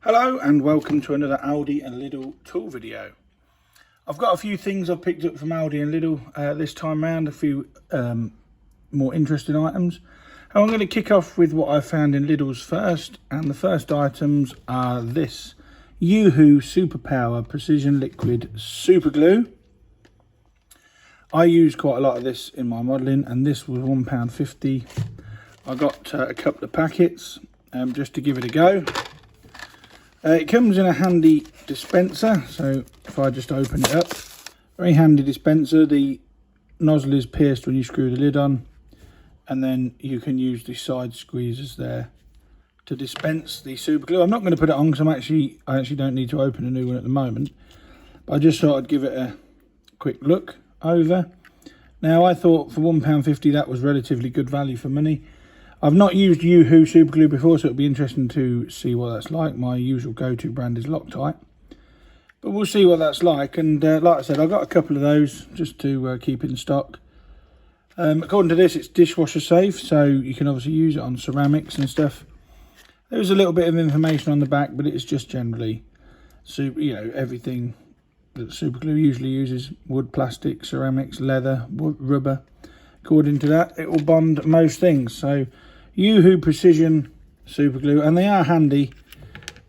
Hello and welcome to another Aldi and Lidl tool video. I've got a few things I've picked up from Aldi and Lidl this time round, a few more interesting items. And I'm going to kick off with what I found in Lidl's first, and the first items are this Yoo Super Precision Liquid Super Glue. I use quite a lot of this in my modelling, and this was £1.50. I got a couple of packets just to give it a go. It comes in a handy dispenser, so if I just open it up, very handy dispenser. The nozzle is pierced when you screw the lid on, and then you can use the side squeezers there to dispense the super glue. I'm not going to put it on because I actually don't need to open a new one at the moment, but I just thought I'd give it a quick look over. Now I thought for £1.50 that was relatively good value for money. I've not used Yoo Super Glue before, so it'll be interesting to see what that's like. My usual go-to brand is Loctite, but we'll see what that's like. And like I said, I've got a couple of those just to keep in stock. According to this, it's dishwasher safe, so you can obviously use it on ceramics and stuff. There's a little bit of information on the back, but it's just generally, everything that super glue usually uses: wood, plastic, ceramics, leather, wood, rubber. According to that, it will bond most things. So Yoo Precision Super Glue, and they are handy.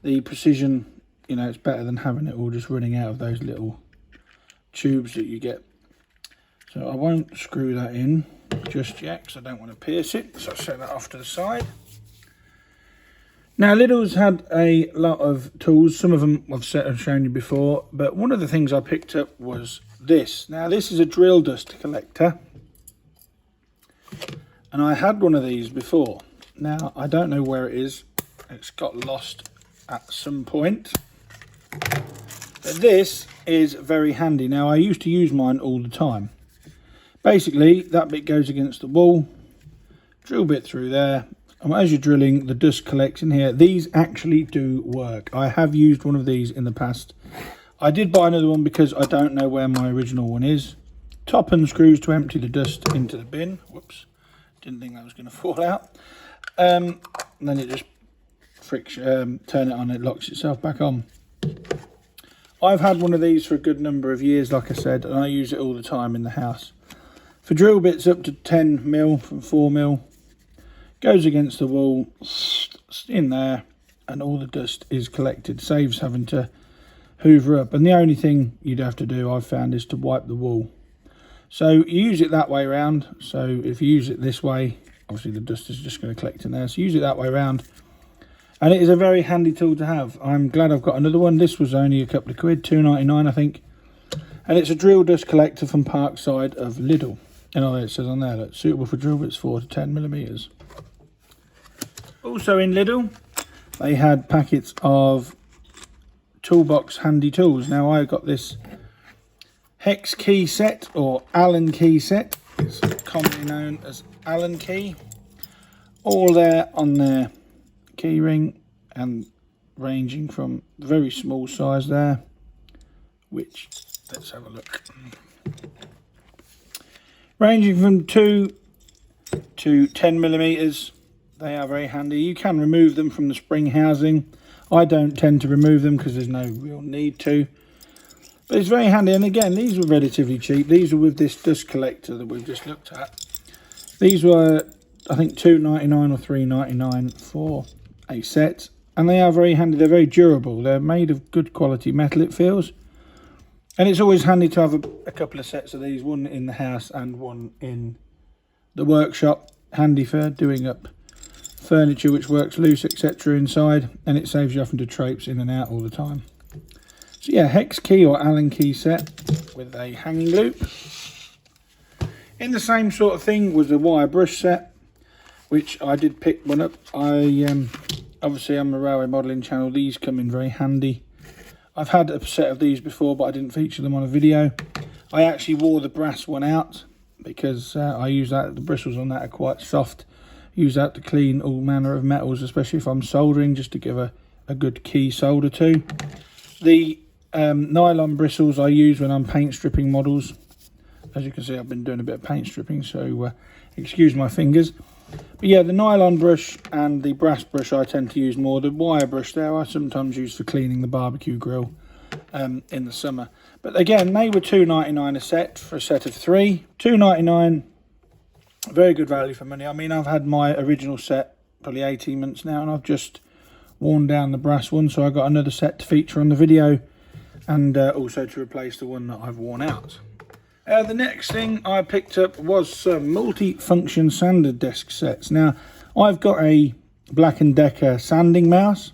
The precision, it's better than having it all just running out of those little tubes that you get. So I won't screw that in just yet because I don't want to pierce it. So I'll set that off to the side. Now Lidl's had a lot of tools. Some of them I've shown you before, but one of the things I picked up was this. Now this is a drill dust collector, and I had one of these before. Now I don't know where it is. It's got lost at some point, but this is very handy. Now I used to use mine all the time. Basically that bit goes against the wall, drill bit through there, and as you're drilling, the dust collects in here. These actually do work. I have used one of these in the past. I did buy another one because I don't know where my original one is. Top and screws to empty the dust into the bin. Whoops, didn't think that was going to fall out. And then it just turn it on, it locks itself back on. I've had one of these for a good number of years, like I said, and I use it all the time in the house. For drill bits up to 10mm from 4mm, goes against the wall, in there, and all the dust is collected. Saves having to hoover up, and the only thing you'd have to do, I've found, is to wipe the wall. So you use it that way around. So if you use it this way, obviously the dust is just going to collect in there. So use it that way around, and it is a very handy tool to have. I'm glad I've got another one. This was only a couple of quid, £2.99 I think, and it's a drill dust collector from Parkside of Lidl. And it says on there that suitable for drill bits 4 to 10mm. Also in Lidl, they had packets of toolbox handy tools. Now I got this hex key set, or Allen key set. It's commonly known as Allen key. All there on their key ring, and ranging from the very small size there, which, let's have a look, ranging from 2 to 10mm. They are very handy. You can remove them from the spring housing. I don't tend to remove them because there's no real need to. But it's very handy, and again, these were relatively cheap. These were with this dust collector that we've just looked at. These were, I think, £2.99 or £3.99 for a set, and they are very handy. They're very durable. They're made of good quality metal, it feels, and it's always handy to have a couple of sets of these, one in the house and one in the workshop. Handy for doing up furniture which works loose, etc. inside, and it saves you having to traipse in and out all the time. So yeah, hex key or Allen key set with a hanging loop. In the same sort of thing was the wire brush set, which I did pick one up. Obviously I'm a railway modelling channel. These come in very handy. I've had a set of these before, but I didn't feature them on a video. I actually wore the brass one out because I use that. The bristles on that are quite soft. Use that to clean all manner of metals, especially if I'm soldering, just to give a good key solder to. The nylon bristles I use when I'm paint stripping models. As you can see, I've been doing a bit of paint stripping, so excuse my fingers. But yeah, the nylon brush and the brass brush I tend to use more. The wire brush there I sometimes use for cleaning the barbecue grill in the summer. But again, they were $2.99 a set for a set of 3. $2.99, very good value for money. I mean, I've had my original set probably 18 months now, and I've just worn down the brass one, so I got another set to feature on the video, and also to replace the one that I've worn out. The next thing I picked up was some multi-function sander desk sets. Now, I've got a Black & Decker sanding mouse,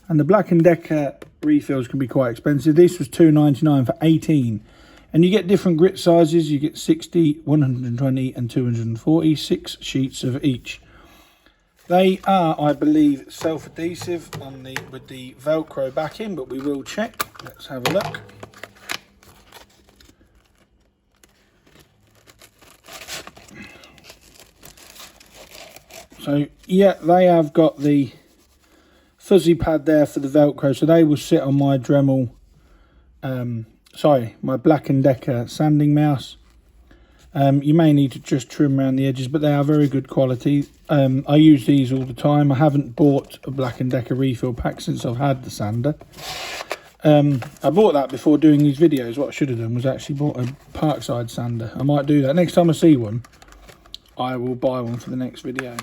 and the Black & Decker refills can be quite expensive. This was $2.99 for 18, and you get different grit sizes. You get 60, 120 and 240, 6 sheets of each. They are, I believe, self-adhesive with the Velcro backing, but we will check. Let's have a look. So yeah, they have got the fuzzy pad there for the Velcro, so they will sit on my Dremel, my Black & Decker sanding mouse. You may need to just trim around the edges, but they are very good quality. I use these all the time. I haven't bought a Black & Decker refill pack since I've had the sander. I bought that before doing these videos. What I should have done was actually bought a Parkside sander. I might do that. Next time I see one, I will buy one for the next video.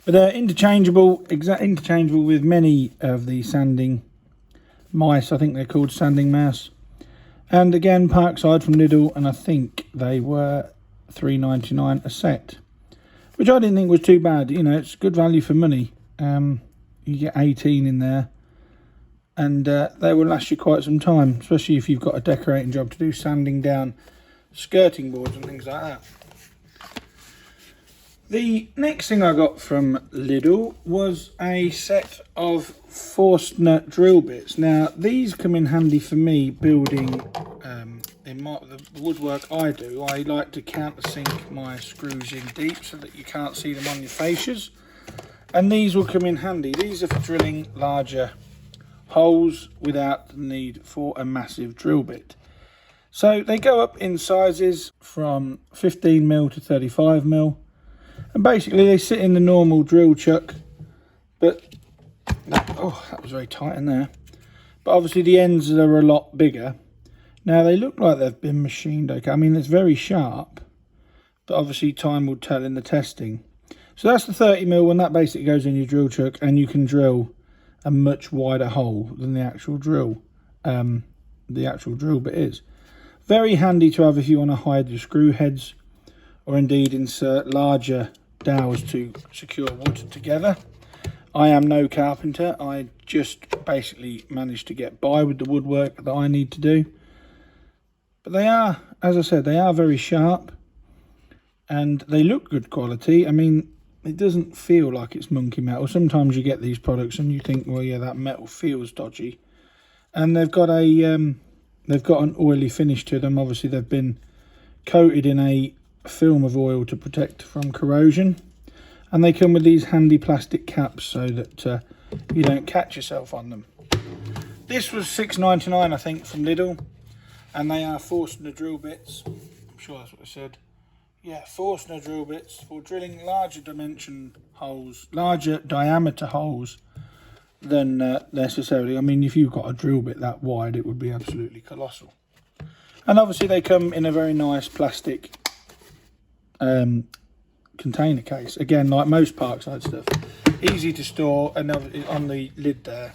But they're interchangeable with many of the sanding mice. I think they're called sanding mouse. And again, Parkside from Lidl, and I think they were $3.99 a set, which I didn't think was too bad. You know, it's good value for money. You get 18 in there, and they will last you quite some time, especially if you've got a decorating job to do, sanding down skirting boards and things like that. The next thing I got from Lidl was a set of Forstner drill bits. Now, these come in handy for me building in the woodwork I do. I like to countersink my screws in deep so that you can't see them on your fascias. And these will come in handy. These are for drilling larger holes without the need for a massive drill bit. So they go up in sizes from 15mm to 35mm. And basically they sit in the normal drill chuck, but that was very tight in there. But obviously the ends are a lot bigger. Now they look like they've been machined okay. I mean, it's very sharp, but obviously time will tell in the testing. So that's the 30mm one. That basically goes in your drill chuck, and you can drill a much wider hole than the actual drill bit is. Very handy to have if you want to hide your screw heads, or indeed insert larger dowels to secure wood together. I am no carpenter. I just basically managed to get by with the woodwork that I need to do. But they are, as I said, they are very sharp, and they look good quality. I mean, it doesn't feel like it's monkey metal. Sometimes you get these products and you think, well, yeah, that metal feels dodgy. And they've got an oily finish to them. Obviously, they've been coated in a film of oil to protect from corrosion, and they come with these handy plastic caps so that you don't catch yourself on them. This was $6.99 I think from Lidl, and they are Forstner drill bits. I'm sure that's what I said. Yeah, Forstner drill bits for drilling larger diameter holes than necessarily. I mean, if you've got a drill bit that wide, it would be absolutely colossal. And obviously they come in a very nice plastic container case, again, like most Parkside stuff, easy to store. And on the lid there,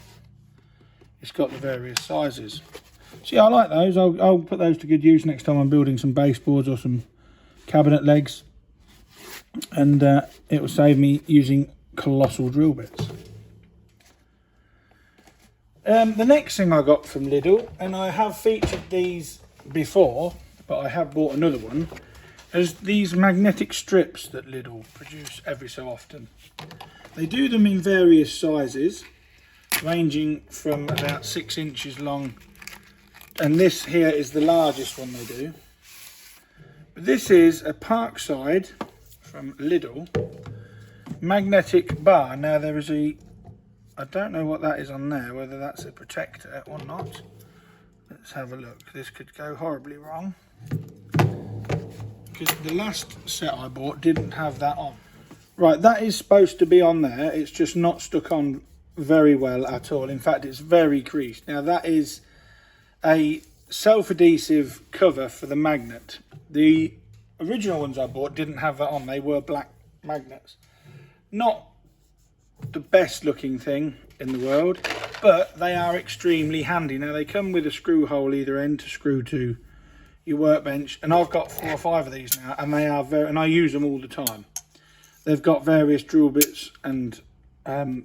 it's got the various sizes. So yeah, I like those. I'll put those to good use next time I'm building some baseboards or some cabinet legs, and it will save me using colossal drill bits. The next thing I got from Lidl, and I have featured these before, but I have bought another one, is these magnetic strips that Lidl produce every so often. They do them in various sizes, ranging from about 6 inches long, and this here is the largest one they do. But this is a Parkside from Lidl magnetic bar. Now there is I don't know what that is on there, whether that's a protector or not. Let's have a look. This could go horribly wrong, because because the last set I bought didn't have that on. Right, that is supposed to be on there. It's just not stuck on very well at all. In fact, it's very creased. Now, that is a self-adhesive cover for the magnet. The original ones I bought didn't have that on. They were black magnets. Not the best looking thing in the world, but they are extremely handy. Now, they come with a screw hole either end to screw to your workbench, and I've got 4 or 5 of these now, and they are and I use them all the time. They've got various drill bits and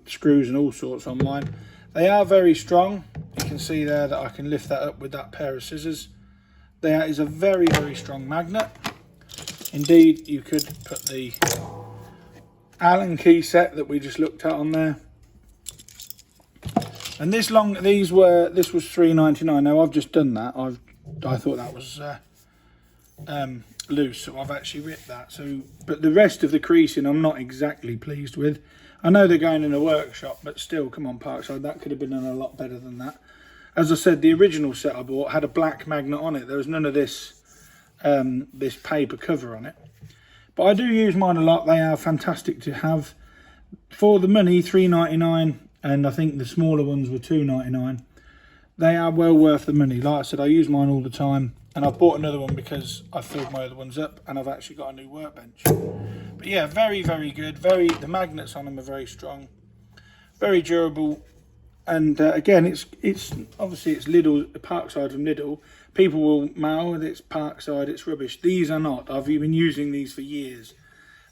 screws and all sorts on mine. They are very strong. You can see there that I can lift that up with that pair of scissors. There is a very, very strong magnet. Indeed, you could put the Allen key set that we just looked at on there. And this was $3.99. Now I've just done that. I thought that was loose, so I've actually ripped that. But the rest of the creasing I'm not exactly pleased with. I know they're going in a workshop, but still, come on, Parkside, that could have been done a lot better than that. As I said, the original set I bought had a black magnet on it. There was none of this this paper cover on it. But I do use mine a lot. They are fantastic to have. For the money, $3.99, and I think the smaller ones were $2.99. They are well worth the money. Like I said, I use mine all the time. And I've bought another one because I filled my other ones up and I've actually got a new workbench. But yeah, very, very good. The magnets on them are very strong, very durable. And again, it's obviously it's Lidl, Parkside from Lidl. People will mow that it's Parkside, it's rubbish. These are not. I've been using these for years.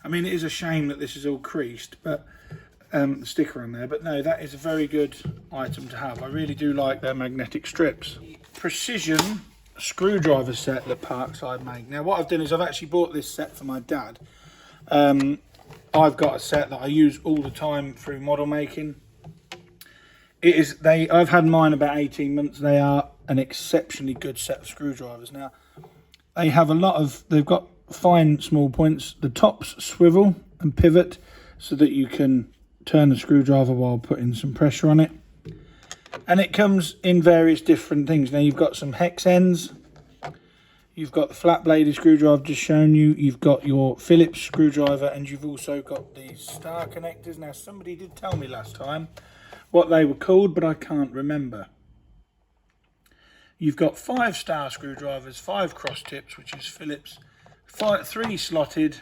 I mean, it is a shame that this is all creased, but the sticker on there. But no, that is a very good item to have. I really do like their magnetic strips. Precision screwdriver set that Parkside make. Now what I've done is I've actually bought this set for my dad. I've got a set that I use all the time through model making. I've had mine about 18 months. They are an exceptionally good set of screwdrivers. Now they have they've got fine small points. The tops swivel and pivot so that you can turn the screwdriver while putting some pressure on it. And it comes in various different things. Now you've got some hex ends. You've got the flat bladed screwdriver I've just shown you. You've got your Phillips screwdriver, and you've also got these star connectors. Now somebody did tell me last time what they were called, but I can't remember. You've got 5 star screwdrivers, 5 cross tips, which is Phillips, 3 slotted,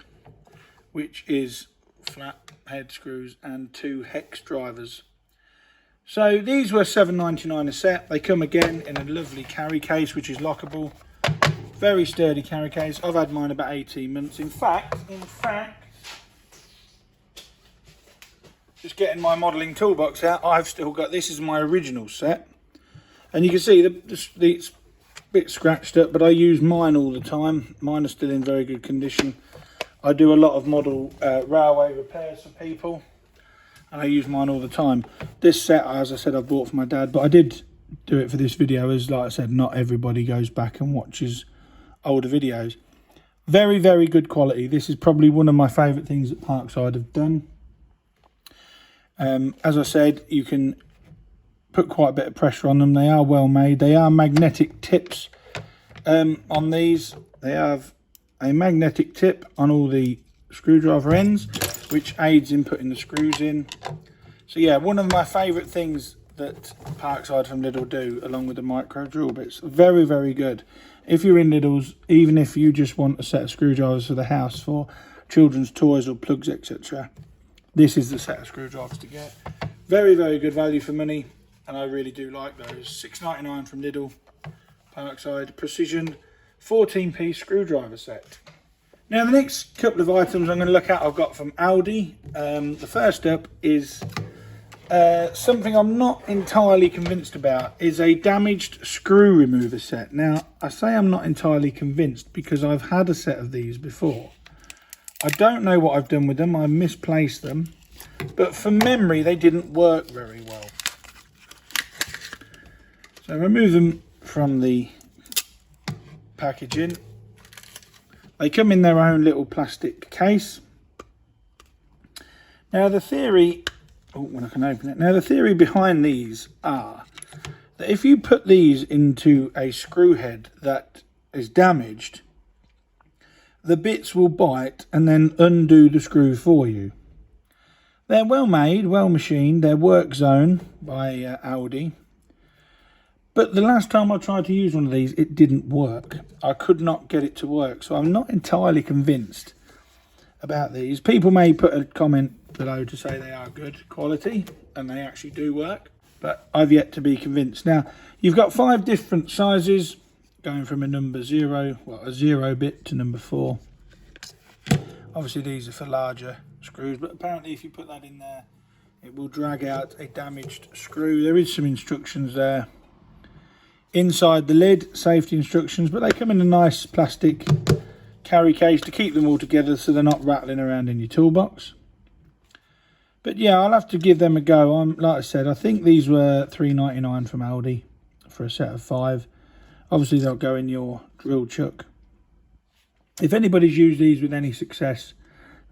which is flat head screws, and 2 hex drivers. So these were $7.99 a set. They come again in a lovely carry case, which is lockable. Very sturdy carry case. I've had mine about 18 months. In fact, just getting my modelling toolbox out, I've still got, this is my original set. And you can see it's a bit scratched up, but I use mine all the time. Mine are still in very good condition. I do a lot of model railway repairs for people, and I use mine all the time. This set, as I said, I've bought for my dad, but I did do it for this video, as like I said, not everybody goes back and watches older videos. Very, very good quality. This is probably one of my favourite things that Parkside have done. As I said, you can put quite a bit of pressure on them. They are well made. They are magnetic tips on these. They have a magnetic tip on all the screwdriver ends, which aids in putting the screws in. So yeah, one of my favourite things that Parkside from Lidl do, along with the micro drill bits. Very, very good. If you're in Lidl's, even if you just want a set of screwdrivers for the house for children's toys or plugs, etc., this is the set of screwdrivers to get. Very, very good value for money, and I really do like those. $6.99 from Lidl, Parkside Precision 14-piece screwdriver set. Now the next couple of items I'm going to look at I've got from Aldi. The first up is something I'm not entirely convinced about, is a damaged screw remover set. Now I say I'm not entirely convinced because I've had a set of these before. I don't know what I've done with them. I misplaced them, but from memory they didn't work very well. So remove them from the packaging. They come in their own little plastic case. Now the theory, when I can open it. Now the theory behind these are that if you put these into a screw head that is damaged, the bits will bite and then undo the screw for you. They're well made, well machined. They're Work Zone by Aldi. But the last time I tried to use one of these, it didn't work. I could not get it to work. So I'm not entirely convinced about these. People may put a comment below to say they are good quality and they actually do work. But I've yet to be convinced. Now, you've got 5 different sizes, going from a number 0, well, a 0 bit to number 4. Obviously, these are for larger screws, but apparently if you put that in there, it will drag out a damaged screw. There is some instructions there inside the lid, safety instructions, but they come in a nice plastic carry case to keep them all together so they're not rattling around in your toolbox. But yeah, I'll have to give them a go. Like I said, I think these were £3.99 from Aldi for a set of 5. Obviously, they'll go in your drill chuck. If anybody's used these with any success,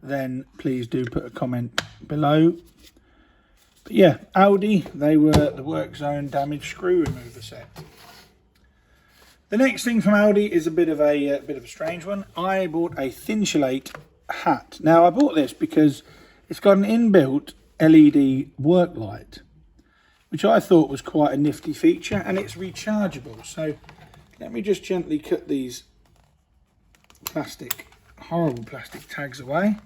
then please do put a comment below. But yeah, Aldi, they were the Work Zone damaged screw remover set. The next thing from Aldi is a bit of a strange one. I bought a Thinsulate hat. Now, I bought this because it's got an inbuilt LED work light, which I thought was quite a nifty feature, and it's rechargeable. So let me just gently cut these horrible plastic tags away,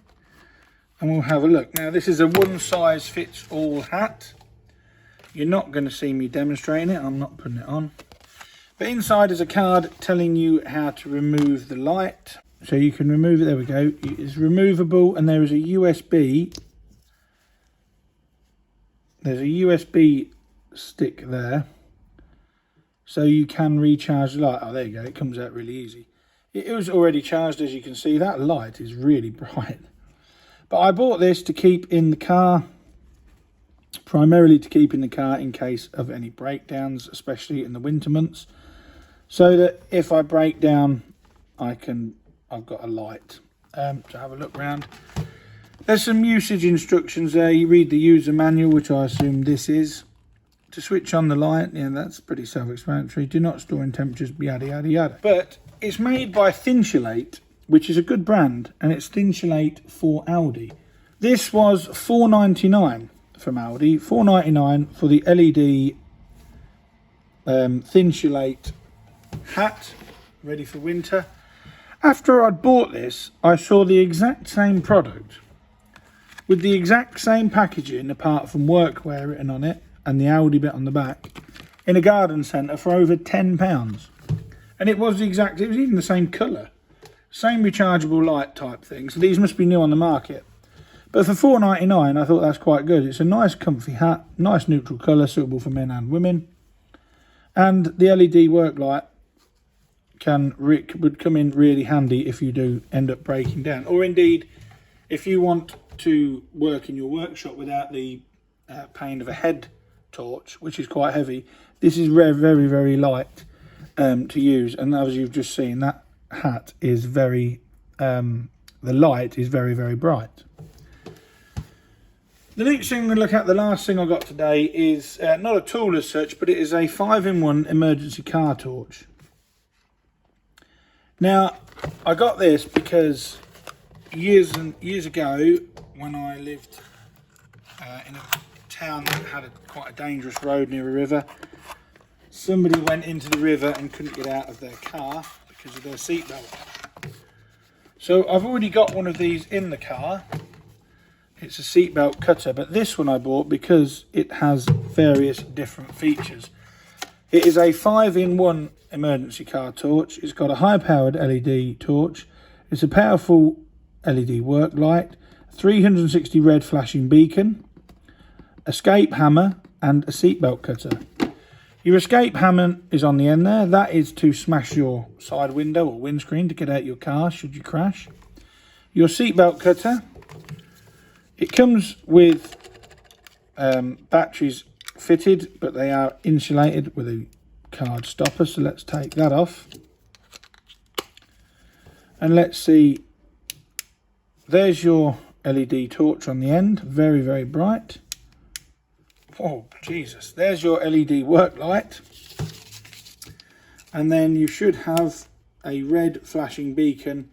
and we'll have a look. Now, this is a one-size-fits-all hat. You're not going to see me demonstrating it. I'm not putting it on. But inside is a card telling you how to remove the light. So you can remove it. There we go. It's removable, and there is a USB. There's a USB stick there, so you can recharge the light. Oh, there you go. It comes out really easy. It was already charged, as you can see. That light is really bright. But I bought this to keep in the car, primarily to keep in the car in case of any breakdowns, especially in the winter months, so that if I break down, I've got a light to have a look around. There's some usage instructions there. You read the user manual, which I assume this is. To switch on the light, yeah, that's pretty self-explanatory. Do not store in temperatures, yada, yada, yada. But it's made by Thinsulate, which is a good brand, and it's Thinsulate for Aldi. This was £4.99 from Aldi, £4.99 for the LED Thinsulate hat, ready for winter. After I'd bought this, I saw the exact same product with the exact same packaging, apart from workwear written on it and the Aldi bit on the back, in a garden centre for over £10. And it was even the same colour, same rechargeable light type thing. So these must be new on the market. But for £4.99, I thought that's quite good. It's a nice comfy hat, nice neutral colour, suitable for men and women. And the LED work light would come in really handy if you do end up breaking down, or indeed if you want to work in your workshop without the pain of a head torch, which is quite heavy. This is very, very, very light to use, and as you've just seen, that hat is very the light is very, very bright. The next thing I'm going to look at, the last thing I got today, is not a tool as such, but it is a 5-in-1 emergency car torch. Now, I got this because years ago, when I lived in a town that had quite a dangerous road near a river, somebody went into the river and couldn't get out of their car because of their seatbelt. So I've already got one of these in the car. It's a seatbelt cutter, but this one I bought because it has various different features. It is a 5-in-1 emergency car torch. It's got a high-powered LED torch. It's a powerful LED work light, 360 red flashing beacon, escape hammer, and a seatbelt cutter. Your escape hammer is on the end there. That is to smash your side window or windscreen to get out your car should you crash. Your seatbelt cutter, it comes with batteries fitted, but they are insulated with a card stopper, so let's take that off. And let's see, there's your LED torch on the end, very, very bright. Oh, Jesus, there's your LED work light. And then you should have a red flashing beacon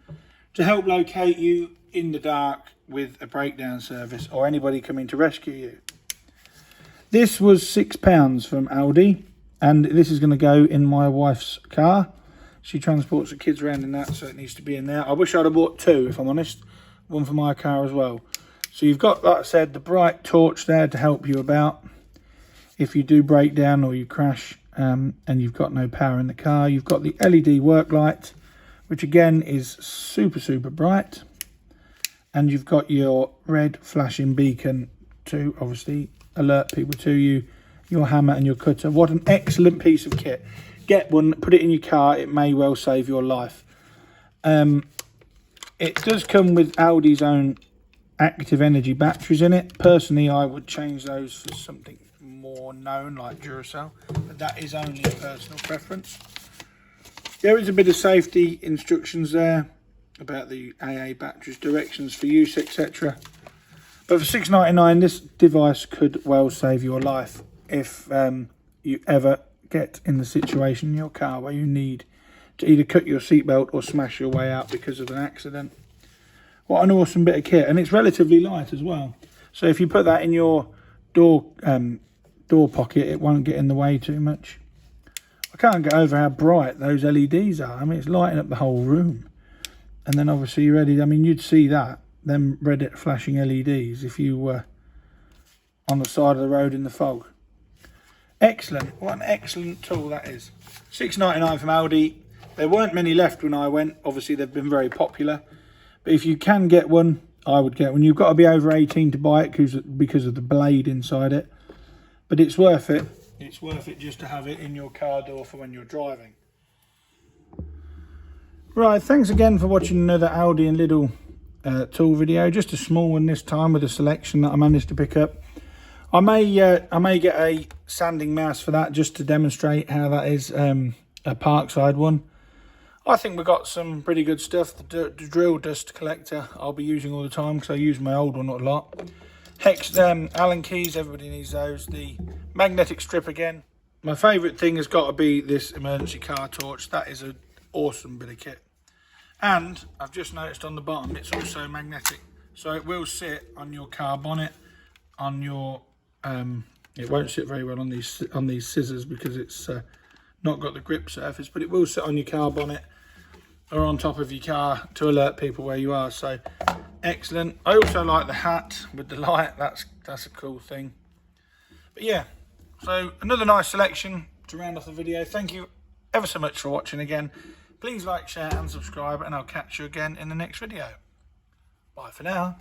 to help locate you in the dark with a breakdown service or anybody coming to rescue you. This was £6 from Aldi, and this is going to go in my wife's car. She transports the kids around in that, so it needs to be in there. I wish I'd have bought two, if I'm honest. One for my car as well. So you've got, like I said, the bright torch there to help you about if you do break down or you crash and you've got no power in the car. You've got the LED work light, which again is super, super bright. And you've got your red flashing beacon to obviously alert people to you, your hammer and your cutter. What an excellent piece of kit. Get one, put it in your car, it may well save your life. It does come with Aldi's own active energy batteries in it. Personally, I would change those for something more known like Duracell, but that is only a personal preference. There is a bit of safety instructions there about the AA batteries, directions for use, etc. But for £6.99, this device could well save your life if you ever get in the situation in your car where you need to either cut your seatbelt or smash your way out because of an accident. What an awesome bit of kit, and it's relatively light as well. So if you put that in your door pocket, it won't get in the way too much. I can't get over how bright those LEDs are. I mean, it's lighting up the whole room. And then obviously you're ready. I mean, you'd see that, them red flashing LEDs, if you were on the side of the road in the fog. Excellent. What an excellent tool that is. £6.99 from Aldi. There weren't many left when I went. Obviously, they've been very popular. But if you can get one, I would get one. You've got to be over 18 to buy it because of the blade inside it. But it's worth it. It's worth it just to have it in your car door for when you're driving. Right, thanks again for watching another Aldi and Lidl tool video. Just a small one this time with a selection that I managed to pick up. I may get a sanding mouse for that just to demonstrate how that is a parkside one. I think we've got some pretty good stuff. The drill dust collector I'll be using all the time because I use my old one a lot. Hex Allen keys, everybody needs those. The magnetic strip again. My favourite thing has got to be this emergency car torch. That is an awesome bit of kit. And I've just noticed on the bottom it's also magnetic. So it will sit on your car bonnet, on your it won't sit very well on these scissors because it's not got the grip surface, but it will sit on your car bonnet or on top of your car to alert people where you are. So excellent. I also like the hat with the light. That's a cool thing. But yeah, so another nice selection to round off the video. Thank you ever so much for watching again. Please like, share and subscribe, and I'll catch you again in the next video. Bye for now.